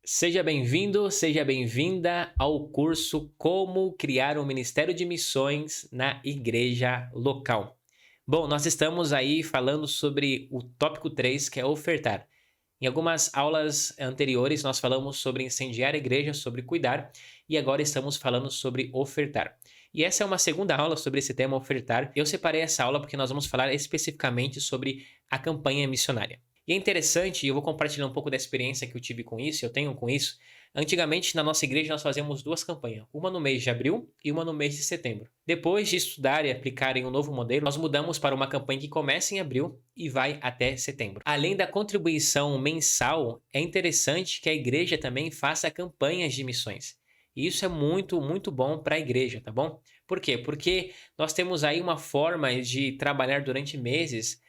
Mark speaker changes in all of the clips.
Speaker 1: Seja bem-vindo, seja bem-vinda ao curso Como Criar um Ministério de Missões na Igreja Local. Bom, nós estamos aí falando sobre o tópico 3, que é ofertar. Em algumas aulas anteriores, nós falamos sobre incendiar a igreja, sobre cuidar, e agora estamos falando sobre ofertar. E essa é uma segunda aula sobre esse tema, ofertar. Eu separei essa aula porque nós vamos falar especificamente sobre a campanha missionária. E é interessante, e eu vou compartilhar um pouco da experiência que eu tive com isso, eu tenho com isso. Antigamente, na nossa igreja, nós fazíamos duas campanhas, uma no mês de abril e uma no mês de setembro. Depois de estudar e aplicar em um novo modelo, nós mudamos para uma campanha que começa em abril e vai até setembro. Além da contribuição mensal, é interessante que a igreja também faça campanhas de missões. E isso é muito, muito bom para a igreja, tá bom? Por quê? Porque nós temos aí uma forma de trabalhar durante meses,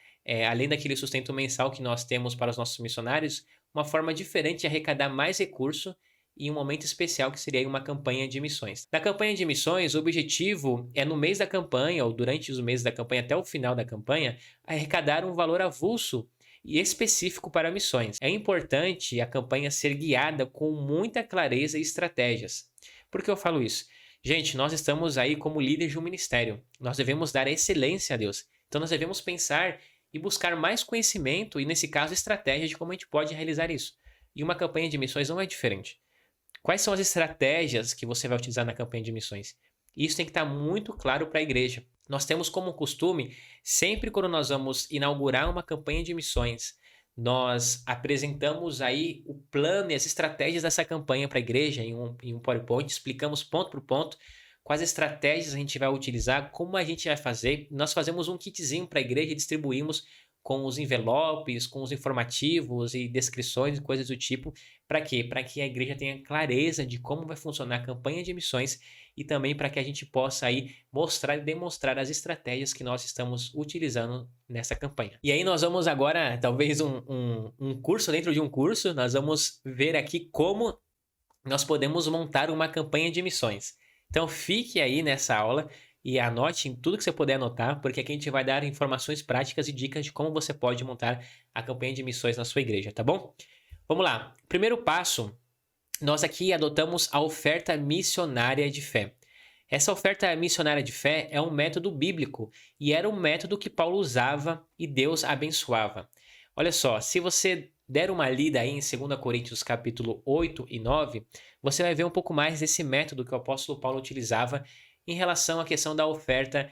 Speaker 1: além daquele sustento mensal que nós temos para os nossos missionários, uma forma diferente de arrecadar mais recurso em um momento especial que seria uma campanha de missões. Na campanha de missões, o objetivo é no mês da campanha ou durante os meses da campanha até o final da campanha, arrecadar um valor avulso e específico para missões. É importante a campanha ser guiada com muita clareza e estratégias. Por que eu falo isso? Gente, nós estamos aí como líderes de um ministério. Nós devemos dar excelência a Deus. Então nós devemos pensar e buscar mais conhecimento e, nesse caso, estratégia de como a gente pode realizar isso. E uma campanha de missões não é diferente. Quais são as estratégias que você vai utilizar na campanha de missões? Isso tem que estar muito claro para a igreja. Nós temos como costume, sempre quando nós vamos inaugurar uma campanha de missões, nós apresentamos aí o plano e as estratégias dessa campanha para a igreja em um PowerPoint, explicamos ponto por ponto quais estratégias a gente vai utilizar, como a gente vai fazer. Nós fazemos um kitzinho para a igreja e distribuímos com os envelopes, com os informativos e descrições e coisas do tipo. Para quê? Para que a igreja tenha clareza de como vai funcionar a campanha de missões e também para que a gente possa aí mostrar e demonstrar as estratégias que nós estamos utilizando nessa campanha. E aí nós vamos agora, talvez um curso dentro de um curso, nós vamos ver aqui como nós podemos montar uma campanha de missões. Então fique aí nessa aula e anote em tudo que você puder anotar, porque aqui a gente vai dar informações práticas e dicas de como você pode montar a campanha de missões na sua igreja, tá bom? Vamos lá. Primeiro passo, nós aqui adotamos a oferta missionária de fé. Essa oferta missionária de fé é um método bíblico e era um método que Paulo usava e Deus abençoava. Olha só, se você der uma lida aí em 2 Coríntios capítulo 8 e 9, você vai ver um pouco mais desse método que o apóstolo Paulo utilizava em relação à questão da oferta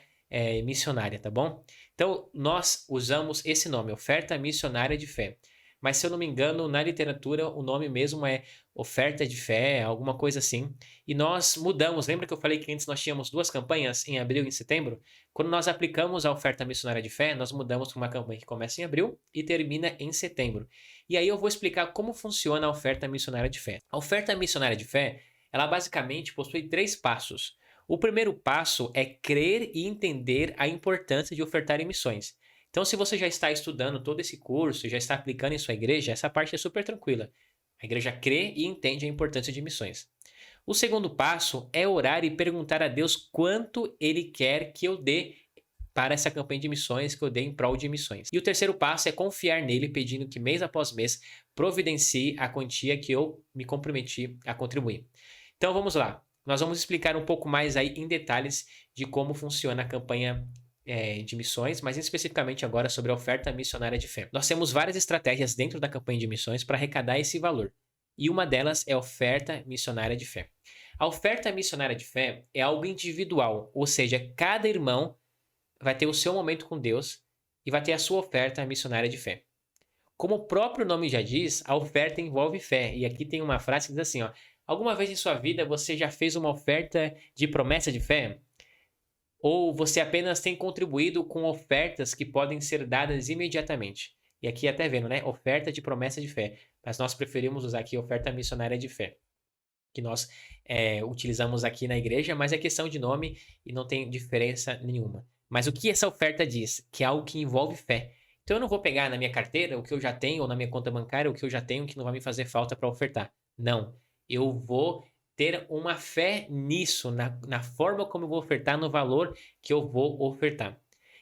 Speaker 1: missionária, tá bom? Então, nós usamos esse nome, oferta missionária de fé. Mas, se eu não me engano, na literatura o nome mesmo é oferta de fé, alguma coisa assim. E nós mudamos, lembra que eu falei que antes nós tínhamos duas campanhas, em abril e em setembro? Quando nós aplicamos a oferta missionária de fé, nós mudamos para uma campanha que começa em abril e termina em setembro. E aí eu vou explicar como funciona a oferta missionária de fé. A oferta missionária de fé, ela basicamente possui 3 passos. O primeiro passo é crer e entender a importância de ofertar em missões. Então, se você já está estudando todo esse curso, já está aplicando em sua igreja, essa parte é super tranquila. A igreja crê e entende a importância de missões. O segundo passo é orar e perguntar a Deus quanto Ele quer que eu dê para essa campanha de missões, que eu dê em prol de missões. E o terceiro passo é confiar nele, pedindo que mês após mês providencie a quantia que eu me comprometi a contribuir. Então, vamos lá. Nós vamos explicar um pouco mais aí em detalhes de como funciona a campanha de missões, mas especificamente agora sobre a oferta missionária de fé. Nós temos várias estratégias dentro da campanha de missões para arrecadar esse valor, e uma delas é a oferta missionária de fé. A oferta missionária de fé é algo individual, ou seja, cada irmão vai ter o seu momento com Deus e vai ter a sua oferta missionária de fé. Como o próprio nome já diz, a oferta envolve fé, e aqui tem uma frase que diz assim, ó, alguma vez em sua vida você já fez uma oferta de promessa de fé? Ou você apenas tem contribuído com ofertas que podem ser dadas imediatamente? E aqui até vendo, né? Oferta de promessa de fé. Mas nós preferimos usar aqui oferta missionária de fé, que nós utilizamos aqui na igreja, mas é questão de nome e não tem diferença nenhuma. Mas o que essa oferta diz? Que é algo que envolve fé. Então eu não vou pegar na minha carteira o que eu já tenho, ou na minha conta bancária o que eu já tenho que não vai me fazer falta para ofertar. Não. Eu vou ter uma fé nisso, na forma como eu vou ofertar, no valor que eu vou ofertar.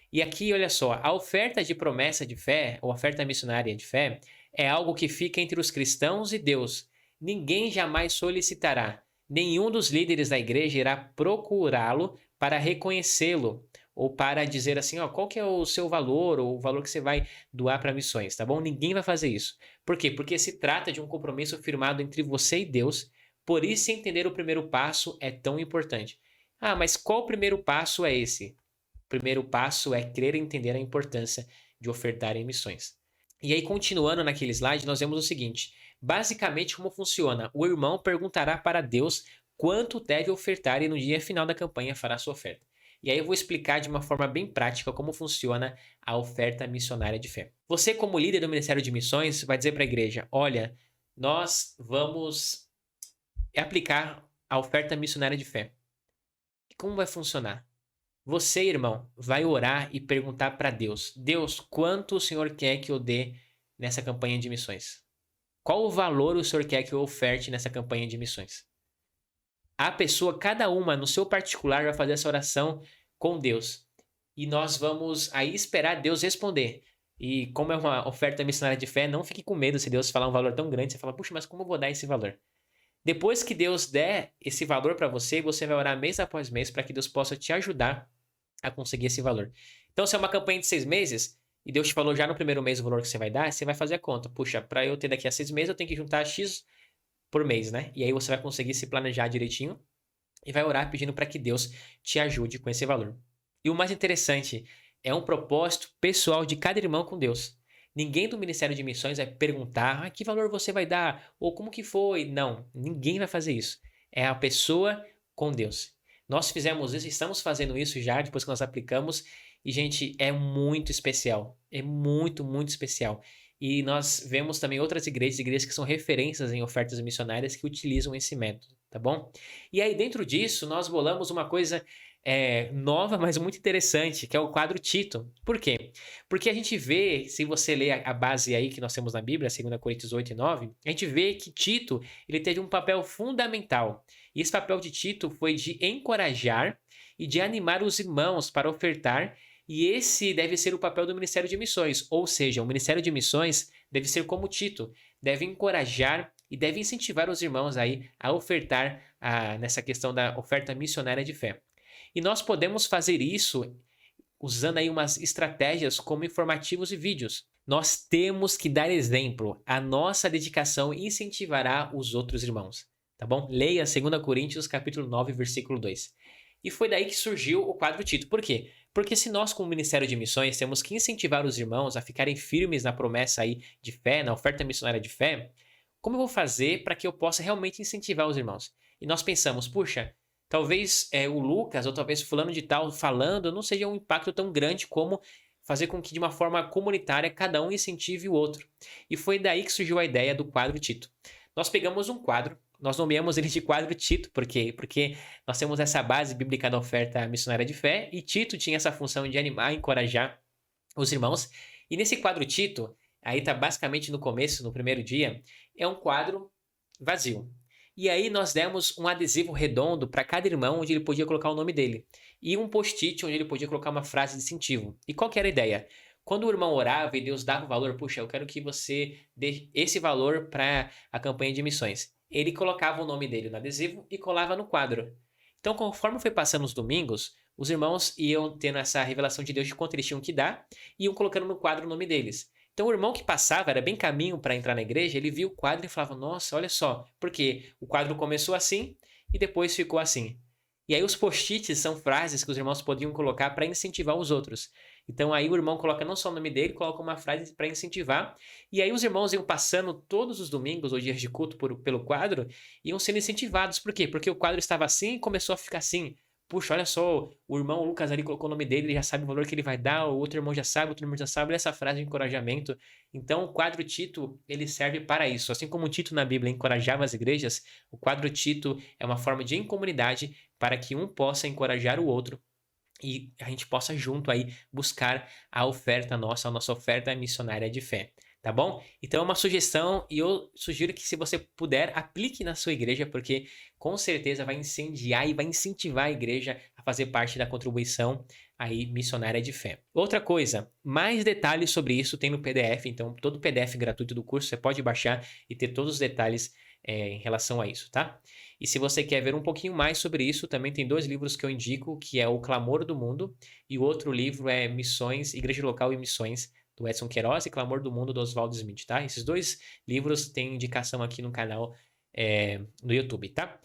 Speaker 1: E aqui, olha só, a oferta de promessa de fé, ou oferta missionária de fé, é algo que fica entre os cristãos e Deus. ninguém jamais solicitará. Nenhum dos líderes da igreja irá procurá-lo para reconhecê-lo ou para dizer assim, ó, qual que é o seu valor ou o valor que você vai doar para missões, tá bom? Ninguém vai fazer isso. Por quê? Porque se trata de um compromisso firmado entre você e Deus. Por isso, entender o primeiro passo é tão importante. Ah, mas qual primeiro passo é esse? O primeiro passo é crer e entender a importância de ofertar em missões. E aí, continuando naquele slide, nós vemos o seguinte: basicamente, como funciona? O irmão perguntará para Deus quanto deve ofertar e no dia final da campanha fará sua oferta. E aí eu vou explicar de uma forma bem prática como funciona a oferta missionária de fé. Você, como líder do Ministério de Missões, vai dizer para a igreja: olha, nós vamos aplicar a oferta missionária de fé. E como vai funcionar? Você, irmão, vai orar e perguntar para Deus: Deus, quanto o Senhor quer que eu dê nessa campanha de missões? Qual o valor o Senhor quer que eu oferte nessa campanha de missões? A pessoa, cada uma no seu particular, vai fazer essa oração com Deus. E nós vamos aí esperar Deus responder. E como é uma oferta missionária de fé, não fique com medo se Deus falar um valor tão grande. Você fala, puxa, mas como eu vou dar esse valor? Depois que Deus der esse valor para você, você vai orar mês após mês para que Deus possa te ajudar a conseguir esse valor. Então, se é uma campanha de 6 meses, e Deus te falou já no primeiro mês o valor que você vai dar, você vai fazer a conta. Puxa, para eu ter daqui a 6 meses, eu tenho que juntar X por mês, né? E aí você vai conseguir se planejar direitinho e vai orar pedindo para que Deus te ajude com esse valor. E o mais interessante, é um propósito pessoal de cada irmão com Deus. Ninguém do Ministério de Missões vai perguntar que valor você vai dar, ou como que foi. Não, ninguém vai fazer isso. É a pessoa com Deus. Nós fizemos isso, estamos fazendo isso já, depois que nós aplicamos, e, gente, é muito especial. É muito, muito especial. E nós vemos também outras igrejas que são referências em ofertas missionárias que utilizam esse método, tá bom? E aí, dentro disso, nós bolamos uma coisa nova, mas muito interessante, que é o quadro Tito. Por quê? Porque a gente vê, se você ler a base aí que nós temos na Bíblia, 2 Coríntios 8 e 9, a gente vê que Tito ele teve um papel fundamental. E esse papel de Tito foi de encorajar e de animar os irmãos para ofertar, e esse deve ser o papel do Ministério de Missões, ou seja, o Ministério de Missões deve ser como Tito, deve encorajar e deve incentivar os irmãos aí a ofertar nessa questão da oferta missionária de fé. E nós podemos fazer isso usando aí umas estratégias como informativos e vídeos. Nós temos que dar exemplo. A nossa dedicação incentivará os outros irmãos, tá bom? Leia 2 Coríntios capítulo 9, versículo 2. E foi daí que surgiu o quadro Tito. Por quê? Porque se nós, como Ministério de Missões, temos que incentivar os irmãos a ficarem firmes na promessa aí de fé, na oferta missionária de fé, como eu vou fazer para que eu possa realmente incentivar os irmãos? E nós pensamos, puxa, talvez o Lucas ou talvez fulano de tal falando não seja um impacto tão grande como fazer com que de uma forma comunitária cada um incentive o outro. E foi daí que surgiu a ideia do quadro Tito. Nós pegamos um quadro, nós nomeamos ele de quadro Tito, por quê? Porque nós temos essa base bíblica da oferta missionária de fé e Tito tinha essa função de animar e encorajar os irmãos. E nesse quadro Tito, aí está basicamente no começo, no primeiro dia, é um quadro vazio. E aí nós demos um adesivo redondo para cada irmão onde ele podia colocar o nome dele. E um post-it onde ele podia colocar uma frase de incentivo. E qual que era a ideia? Quando o irmão orava e Deus dava o valor, puxa, eu quero que você dê esse valor para a campanha de missões. Ele colocava o nome dele no adesivo e colava no quadro. Então, conforme foi passando os domingos, os irmãos iam tendo essa revelação de Deus de quanto eles tinham que dar e iam colocando no quadro o nome deles. Então o irmão que passava, era bem caminho para entrar na igreja, ele via o quadro e falava, nossa, olha só, porque o quadro começou assim e depois ficou assim. E aí os post-its são frases que os irmãos podiam colocar para incentivar os outros. Então aí o irmão coloca não só o nome dele, coloca uma frase para incentivar. E aí os irmãos iam passando todos os domingos ou dias de culto pelo quadro, iam sendo incentivados. Por quê? Porque o quadro estava assim e começou a ficar assim. Puxa, olha só, o irmão Lucas ali colocou o nome dele, ele já sabe o valor que ele vai dar, o outro irmão já sabe, o outro irmão já sabe, olha essa frase de encorajamento. Então, o quadro Tito, ele serve para isso. Assim como o Tito na Bíblia encorajava as igrejas, o quadro Tito é uma forma de em comunidade para que um possa encorajar o outro e a gente possa junto aí buscar a oferta nossa, a nossa oferta missionária de fé. Tá bom? Então é uma sugestão e eu sugiro que se você puder, aplique na sua igreja, porque com certeza vai incendiar e vai incentivar a igreja a fazer parte da contribuição aí missionária de fé. Outra coisa, mais detalhes sobre isso tem no PDF, então todo PDF gratuito do curso você pode baixar e ter todos os detalhes em relação a isso, tá? E se você quer ver um pouquinho mais sobre isso, também tem 2 livros que eu indico, que é O Clamor do Mundo, e o outro livro é Missões, Igreja Local e Missões, do Edson Queiroz, e Clamor do Mundo, do Oswaldo Smith, tá? Esses 2 livros têm indicação aqui no canal no YouTube, tá?